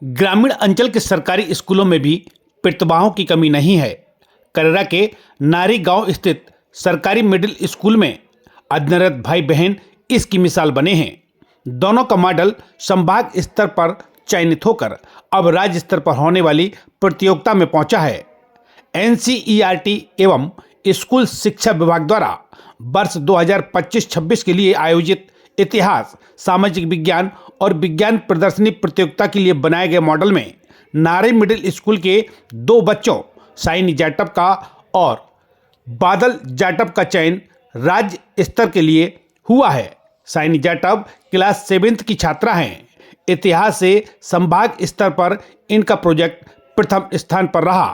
ग्रामीण अंचल के सरकारी स्कूलों में भी प्रतिभाओं की कमी नहीं है। करेरा के नारी गांव स्थित सरकारी मिडिल स्कूल में अध्ययनरत भाई बहन इसकी मिसाल बने हैं। दोनों का मॉडल संभाग स्तर पर चयनित होकर अब राज्य स्तर पर होने वाली प्रतियोगिता में पहुंचा है। NCERT एवं स्कूल शिक्षा विभाग द्वारा वर्ष 2025-26 के लिए आयोजित इतिहास, सामाजिक विज्ञान और विज्ञान प्रदर्शनी प्रतियोगिता के लिए बनाए गए मॉडल में नारी मिडिल स्कूल के 2 बच्चों साइनी जाटव का और बादल जाटव का चयन राज्य स्तर के लिए हुआ है। साइनी जाटव क्लास 7th की छात्रा हैं। इतिहास से संभाग स्तर पर इनका प्रोजेक्ट प्रथम स्थान पर रहा,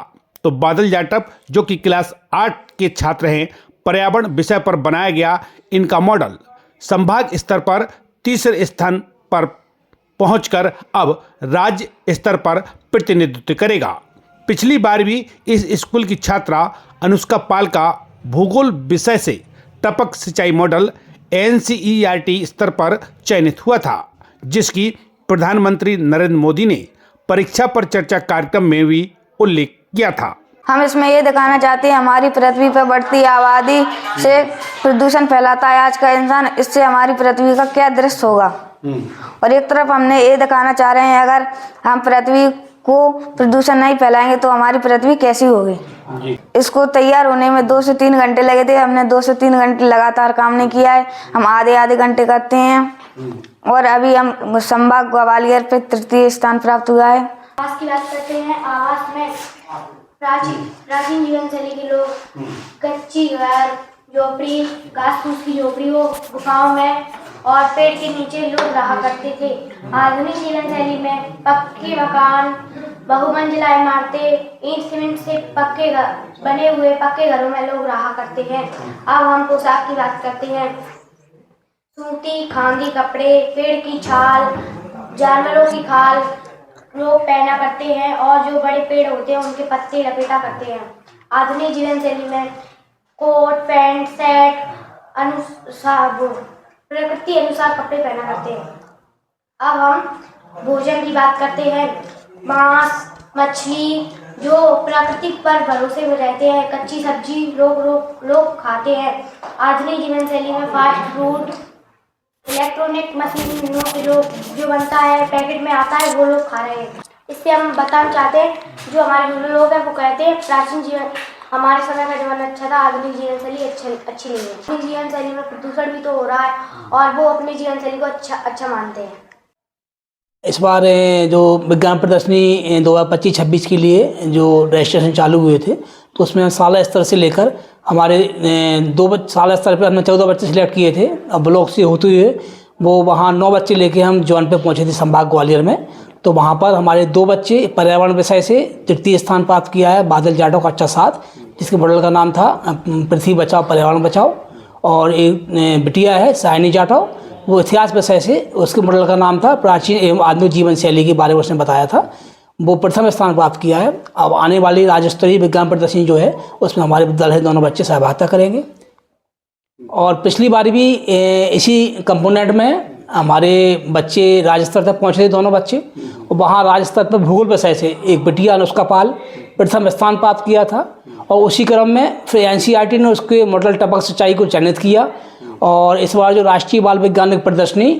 तो बादल जाटव जो कि क्लास 8 के छात्र हैं, पर्यावरण विषय पर बनाया गया इनका मॉडल संभाग स्तर पर तीसरे स्थान पर पहुंचकर अब राज्य स्तर पर प्रतिनिधित्व करेगा। पिछली बार भी इस स्कूल की छात्रा अनुष्का पाल का भूगोल विषय से टपक सिंचाई मॉडल NCERT स्तर पर चयनित हुआ था, जिसकी प्रधानमंत्री नरेंद्र मोदी ने परीक्षा पर चर्चा कार्यक्रम में भी उल्लेख किया था। हम इसमें ये दिखाना चाहते हैं हमारी पृथ्वी पर बढ़ती आबादी से प्रदूषण फैलाता है आज का इंसान, इससे हमारी पृथ्वी का क्या दृश्य होगा। और एक तरफ हमने ये दिखाना चाह रहे हैं अगर हम पृथ्वी को प्रदूषण नहीं फैलाएंगे तो हमारी पृथ्वी कैसी होगी। इसको तैयार होने में 2 से 3 घंटे लगे थे। हमने 2 से 3 घंटे लगातार काम नहीं किया है, हम आधे घंटे करते हैं। और अभी हम संभाग ग्वालियर पे 3य स्थान प्राप्त हुआ है। आवास की बात करते हैं। आवास में प्राचीन जीवन शैली के लोग कच्ची घर, झोपड़ी, घास फूस की झोपड़ी हो, गुफाओं में और पेड़ के नीचे लोग रहा करते थे। आधुनिक जीवन शैली में पक्के मकान, बहुमंजिला इमारतें, ईंट सीमेंट से पक्के घर बने हुए पक्के घरों में लोग रहा करते हैं। अब हम पोशाक की बात करते हैं। सूती खादी कपड़े, पेड़ की छाल, जानवरों की खाल लोग पहना करते हैं और जो बड़े पेड़ होते हैं उनके पत्ते लपेटा करते हैं। आधुनिक जीवन शैली में कोट, पैंट, शर्ट अनुसार प्रकृति अनुसार कपड़े पहना करते हैं। अब हम भोजन की बात करते हैं। मांस, मछली जो प्रकृति पर भरोसे में रहते हैं, कच्ची सब्जी लोग खाते हैं। आधुनिक जीवन शैली में फास्ट फूड, इलेक्ट्रॉनिक मशीन जो बनता है पैकेट में आता है वो लोग खा रहे हैं। इससे हम बताना चाहते हैं जो हमारे लोग हैं वो कहते हैं प्राचीन जीवन हमारे समय का जीवन अच्छा था, आधुनिक जीवन शैली अच्छी नहीं है। आधुनिक जीवन शैली में प्रदूषण भी तो हो रहा है और वो अपनी जीवन शैली को अच्छा मानते हैं। इस बार जो विज्ञान प्रदर्शनी 2025-26 के लिए जो रजिस्ट्रेशन चालू हुए थे तो उसमें शाला स्तर से लेकर हमारे शाला स्तर पर हमने 14 बच्चे सिलेक्ट किए थे। अब ब्लॉक से होते हुए वो वहाँ 9 बच्चे लेके हम जोन पे पहुँचे थे संभाग ग्वालियर में। तो वहाँ पर हमारे 2 बच्चे पर्यावरण विषय से 3य स्थान प्राप्त किया है, बादल जाटव का अच्छा साथ, जिसके मॉडल का नाम था पृथ्वी बचाओ पर्यावरण बचाओ। और एक बिटिया है साइनी जाटव, वो इतिहास विषय से उसके मॉडल का नाम था प्राचीन एवं आधुनिक जीवन शैली के बारे में उसने बताया था, वो प्रथम स्थान प्राप्त किया है। अब आने वाली राज्य स्तरीय विज्ञान प्रदर्शनी जो है उसमें हमारे विद्यालय दोनों बच्चे सहभागिता करेंगे। और पिछली बार भी इसी कंपोनेंट में हमारे बच्चे राज्य स्तर तक पहुँचे थे दोनों बच्चे, और वहाँ राज्य स्तर पर भूगोल विषय से एक बिटिया अनुष्का पाल प्रथम स्थान प्राप्त किया था। और उसी क्रम में फिर NCERT ने उसके मॉडल टपक सिंचाई को चयनित किया। और इस बार जो राष्ट्रीय बाल वैज्ञानिक प्रदर्शनी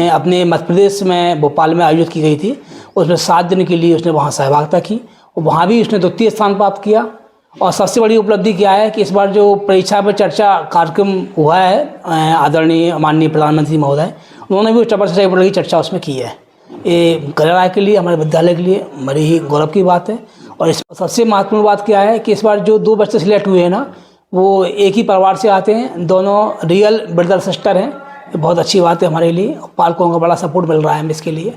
अपने मध्य प्रदेश में भोपाल में आयोजित की गई थी उसमें 7 दिन के लिए उसने वहाँ सहभागिता की और वहाँ भी उसने 2य स्थान प्राप्त किया। और सबसे बड़ी उपलब्धि क्या है कि इस बार जो परीक्षा पर चर्चा कार्यक्रम हुआ है, आदरणीय माननीय प्रधानमंत्री महोदय उन्होंने भी टपक सिंचाई मॉडल की चर्चा उसमें की है। ये करेरा के लिए, हमारे विद्यालय के लिए बड़ी ही गौरव की बात है। और इस सबसे महत्वपूर्ण बात क्या है कि इस बार जो 2 बच्चे सिलेक्ट हुए हैं ना, वो एक ही परिवार से आते हैं, दोनों रियल ब्रदर सिस्टर हैं। ये बहुत अच्छी बात है हमारे लिए, पालकों का बड़ा सपोर्ट मिल रहा है हमें इसके लिए।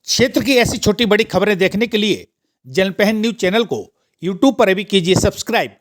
क्षेत्र की ऐसी छोटी बड़ी खबरें देखने के लिए जनपहन न्यूज चैनल को YouTube पर अभी कीजिए सब्सक्राइब